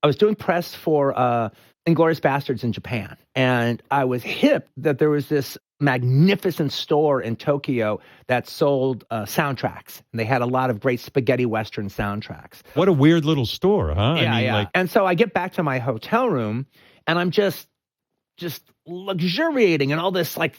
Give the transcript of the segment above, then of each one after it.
I was doing press for Inglourious Bastards in Japan, and I was hip that there was this magnificent store in Tokyo that sold soundtracks, and they had a lot of great spaghetti western soundtracks. What a weird little store, huh? Yeah. And so I get back to my hotel room, and I'm just luxuriating in all this like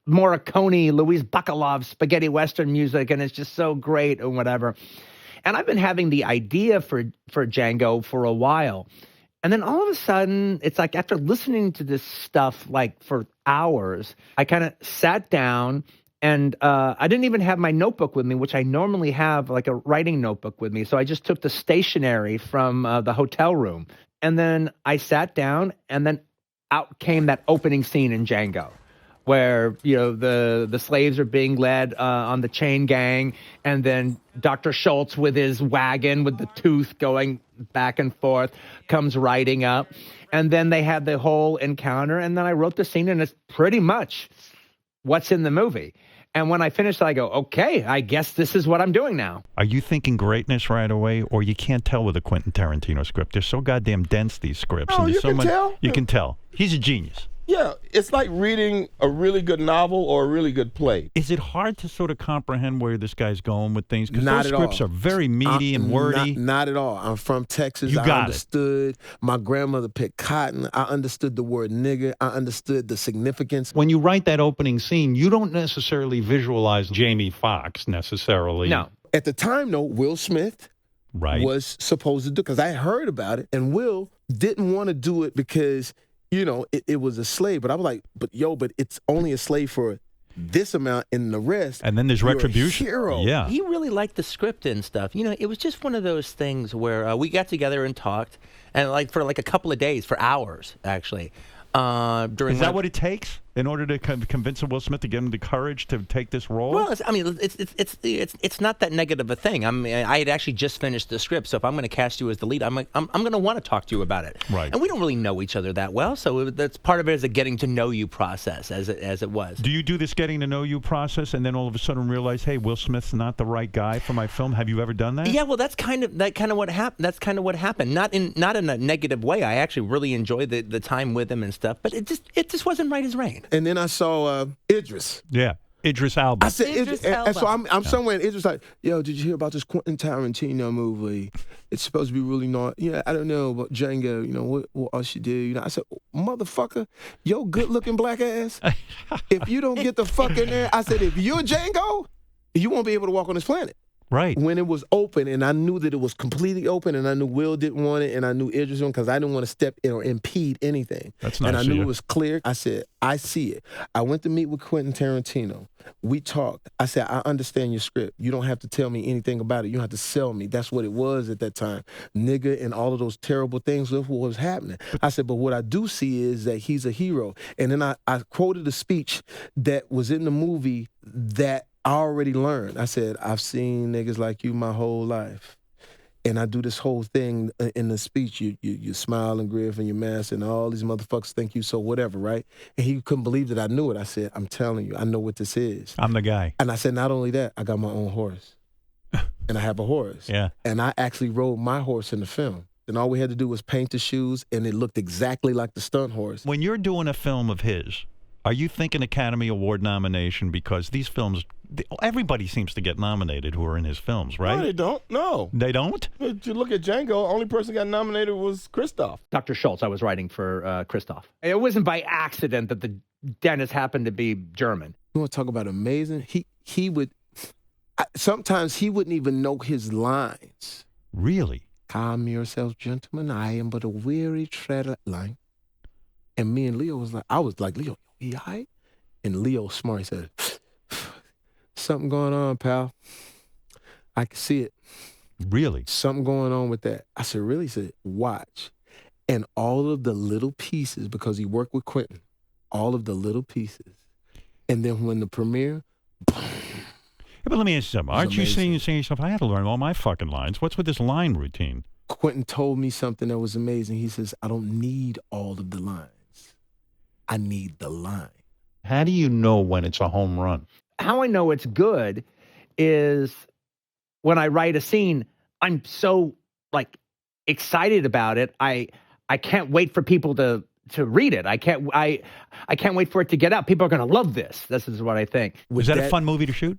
Morricone, Louise Bacalov spaghetti western music, and it's just so great or whatever. And I've been having the idea for Django for a while. And then all of a sudden, it's like after listening to this stuff like for hours, I kind of sat down and I didn't even have my notebook with me, which I normally have like a writing notebook with me. So I just took the stationery from the hotel room. And then I sat down, and then out came that opening scene in Django, where, the slaves are being led on the chain gang, and then Dr. Schultz with his wagon with the tooth going back and forth comes riding up. And then they had the whole encounter, and then I wrote the scene, and it's pretty much what's in the movie. And when I finished, I go, okay, I guess this is what I'm doing now. Are you thinking greatness right away, or you can't tell with a Quentin Tarantino script? They're so goddamn dense, these scripts. Oh, and you can tell. You can tell. He's a genius. Yeah, it's like reading a really good novel or a really good play. Is it hard to sort of comprehend where this guy's going with things? Because Not those at scripts all. are very meaty and wordy. Not at all. I'm from Texas. You got I understood. My grandmother picked cotton. I understood the word nigger. I understood the significance. When you write that opening scene, you don't necessarily visualize Jamie Foxx necessarily. No. At the time, though, Will Smith was supposed to do, because I heard about it, and Will didn't want to do it because it was a slave. But I was like, but it's only a slave for this amount, and the rest. And then there's retribution. Hero. Yeah. He really liked the script and stuff. It was just one of those things where we got together and talked, and for a couple of days, for hours, actually. Is that what it takes in order to convince Will Smith to give him the courage to take this role? Well, it's not that negative a thing. I had actually just finished the script, so if I'm going to cast you as the lead, I'm going to want to talk to you about it. Right. And we don't really know each other that well, so that's part of it is a getting to know you process, as it was. Do you do this getting to know you process, and then all of a sudden realize, hey, Will Smith's not the right guy for my film? Have you ever done that? Yeah, well, that's kind of what happened. That's kind of what happened. Not in a negative way. I actually really enjoyed the time with him and stuff, but it just wasn't right as rain. And then I saw Idris. Yeah, Idris Elba. I said Idris Elba. And so I'm somewhere, and Idris like, yo, did you hear about this Quentin Tarantino movie? It's supposed to be really not. Yeah, I don't know about Django. What else you do? I said, motherfucker, yo, good looking black ass. If you don't get the fuck in there, I said, if you're Django, you won't be able to walk on this planet. Right. When it was open, and I knew that it was completely open, and I knew Will didn't want it, and I knew Idris didn't, because I didn't want to step in or impede anything. That's nice. And I knew it was clear. I said, I see it. I went to meet with Quentin Tarantino. We talked. I said, I understand your script. You don't have to tell me anything about it. You don't have to sell me. That's what it was at that time. Nigga and all of those terrible things. That's what was happening. I said, but what I do see is that he's a hero. And then I quoted a speech that was in the movie that I already learned. I said, I've seen niggas like you my whole life. And I do this whole thing in the speech. You smile and griff and you mask, and all these motherfuckers think you so whatever, right? And he couldn't believe that I knew it. I said, I'm telling you, I know what this is. I'm the guy. And I said, not only that, I got my own horse. And I have a horse. Yeah. And I actually rode my horse in the film. And all we had to do was paint the shoes, and it looked exactly like the stunt horse. When you're doing a film of his, are you thinking Academy Award nomination? Because these films, everybody seems to get nominated who are in his films, right? No, they don't. No. They don't? If you look at Django, only person got nominated was Christoph. Dr. Schultz, I was writing for Christoph. It wasn't by accident that the dentist happened to be German. You want to talk about amazing? He would, sometimes he wouldn't even know his lines. Really? Calm yourselves, gentlemen. I am but a weary treader line. And me and Leo I was like, Leo, you all right? And Leo smart, he said, something going on, pal. I can see it. Really? Something going on with that. I said, really? He said, watch. And all of the little pieces, because he worked with Quentin, all of the little pieces. And then when the premiere, boom. Yeah, but let me ask you something. Aren't you saying yourself, I had to learn all my fucking lines. What's with this line routine? Quentin told me something that was amazing. He says, I don't need all of the lines. I need the line. How do you know when it's a home run? How I know it's good is when I write a scene, I'm so excited about it. I can't wait for people to read it. I can't wait for it to get out. People are going to love this. This is what I think. Was that a fun movie to shoot?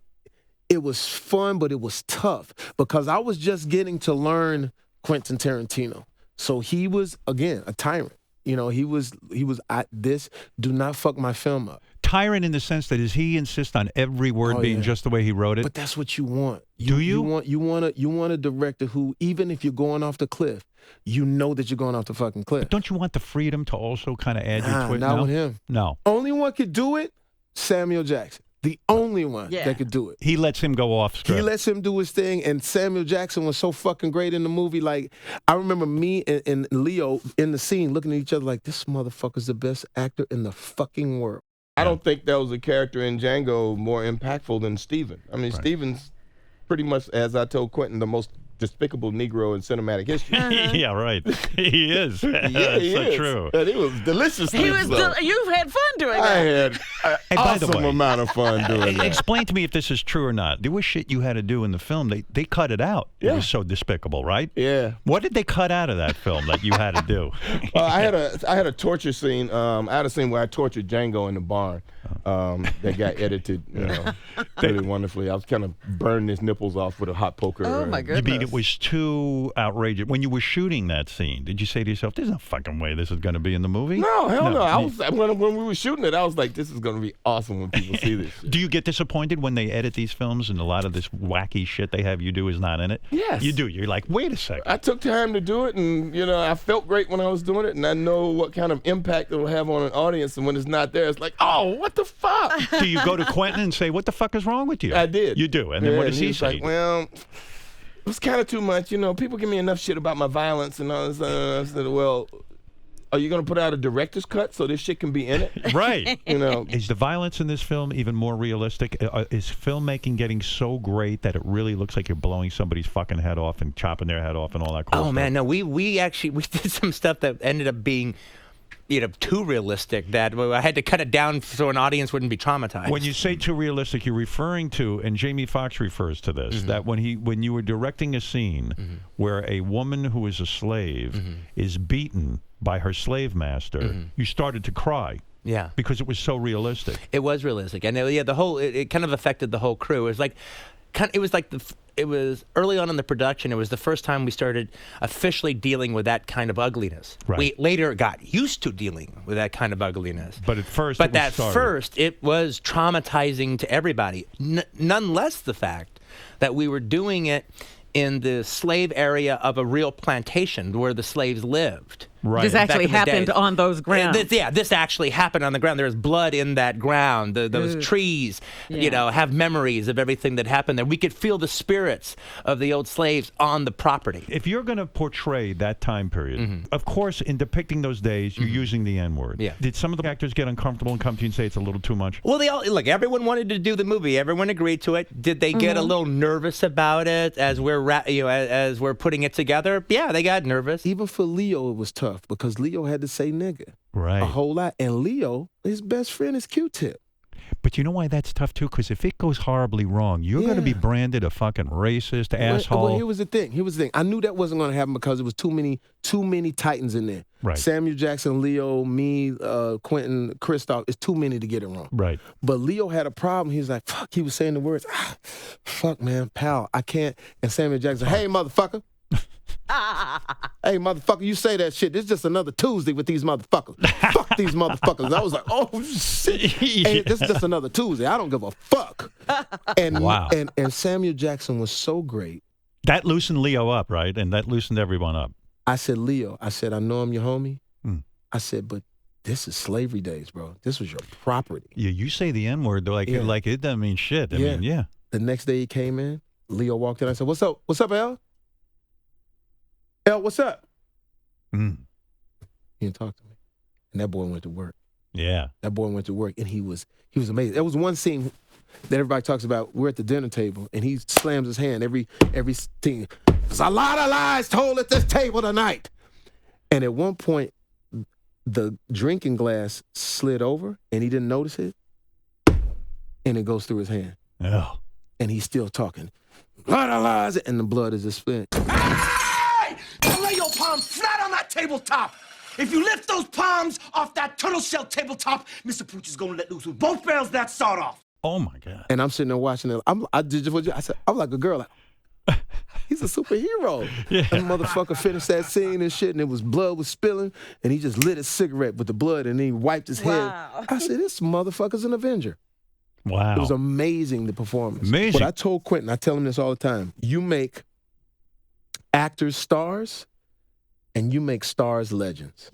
It was fun, but it was tough because I was just getting to learn Quentin Tarantino. So he was, again, a tyrant. You know, he was do not fuck my film up. Tyrant in the sense that does he insist on every word being just the way he wrote it? But that's what you want. Do you? You want a director who, even if you're going off the cliff, you know that you're going off the fucking cliff. But don't you want the freedom to also kind of add your twist? Not with him. No. Only one could do it, Samuel Jackson. The only one that could do it. He lets him go off script. He lets him do his thing, and Samuel Jackson was so fucking great in the movie. Like, I remember me and Leo in the scene looking at each other like, this motherfucker's the best actor in the fucking world. I don't think there was a character in Django more impactful than Steven. I mean, Steven's pretty much, as I told Quentin, the most despicable Negro in cinematic history. Yeah, right. He is. Yeah, That's he so is. true. And he was deliciously You've had fun doing I that. had an by the awesome way, amount of fun doing that. Explain to me if this is true or not. There was shit you had to do in the film. They cut it out. It was so despicable, right? Yeah. What did they cut out of that film that you had to do? I had a torture scene. I had a scene where I tortured Django in the barn. That got edited, really wonderfully. I was kind of burning his nipples off with a hot poker. Oh my goodness! You mean it was too outrageous when you were shooting that scene? Did you say to yourself, "There's no fucking way this is going to be in the movie"? No, hell no. I was when we were shooting it, I was like, "This is going to be awesome when people see this." Shit. Do you get disappointed when they edit these films and a lot of this wacky shit they have you do is not in it? Yes, you do. You're like, wait a second. I took time to do it, and I felt great when I was doing it, and I know what kind of impact it will have on an audience. And when it's not there, it's like, oh, what the fuck? Do you go to Quentin and say, what the fuck is wrong with you? I did. You do. And then what does he say? Like, well, it was kind of too much. People give me enough shit about my violence and all this. I said, well, are you going to put out a director's cut so this shit can be in it? Right. Is the violence in this film even more realistic? Is filmmaking getting so great that it really looks like you're blowing somebody's fucking head off and chopping their head off and all that cool stuff? Oh, man, no, we actually did some stuff that ended up being too realistic that I had to cut it down so an audience wouldn't be traumatized. When you say too realistic, you're referring to, and Jamie Foxx refers to this, that when you were directing a scene where a woman who is a slave is beaten by her slave master, you started to cry. Yeah, because it was so realistic. It was realistic, and it kind of affected the whole crew. It was early on in the production. It was the first time we started officially dealing with that kind of ugliness. Right. We later got used to dealing with that kind of ugliness. But at first, it was traumatizing to everybody. None less the fact that we were doing it in the slave area of a real plantation where the slaves lived. Right. This actually happened on those grounds. This actually happened on the ground. There's blood in that ground. Those trees, have memories of everything that happened there. We could feel the spirits of the old slaves on the property. If you're going to portray that time period, of course, in depicting those days, you're using the N-word. Yeah. Did some of the actors get uncomfortable and come to you and say it's a little too much? Well, everyone wanted to do the movie. Everyone agreed to it. Did they get a little nervous about it as we're putting it together? Yeah, they got nervous. Even for Leo, it was tough because Leo had to say nigga right a whole lot. And Leo, his best friend is Q-Tip. But you know why that's tough, too? Because if it goes horribly wrong, you're going to be branded a fucking racist, asshole. Well, here was the thing. I knew that wasn't going to happen because there was too many Titans in there. Right. Samuel Jackson, Leo, me, Quentin, Christoph. It's too many to get it wrong. Right. But Leo had a problem. He was like, fuck. He was saying the words, fuck, man, pal, I can't. And Samuel Jackson, hey, motherfucker. Hey, motherfucker, you say that shit. This is just another Tuesday with these motherfuckers. Fuck these motherfuckers. And I was like, oh, shit. Hey, this is just another Tuesday. I don't give a fuck. And, wow. And Samuel Jackson was so great. That loosened Leo up, right? And that loosened everyone up. I said, Leo, I know I'm your homie. I said, but this is slavery days, bro. This was your property. Yeah, you say the N-word, like it doesn't mean shit. I mean, yeah. The next day he came in, Leo walked in. I said, what's up? What's up, L? L, what's up? He didn't talk to me. And that boy went to work. Yeah. That boy went to work, and he was amazing. There was one scene that everybody talks about. We're at the dinner table, and he slams his hand every scene. There's a lot of lies told at this table tonight. And at one point, the drinking glass slid over, and he didn't notice it, and it goes through his hand. Oh. And he's still talking. A lot of lies, and the blood is just split. palms flat on that tabletop. If you lift those palms off that turtle shell tabletop, Mr. Pooch is gonna let loose with both barrels of that sawed off. Oh my God. And I'm sitting there watching it. I did what I said. I'm like a girl. Like, he's a superhero. Yeah. And motherfucker finished that scene and shit, and it was blood was spilling, and he just lit his cigarette with the blood, and he wiped his head. I said, this motherfucker's an Avenger. Wow. It was amazing, the performance. Amazing. But I told Quentin, I tell him this all the time, you make actors stars, and you make stars legends.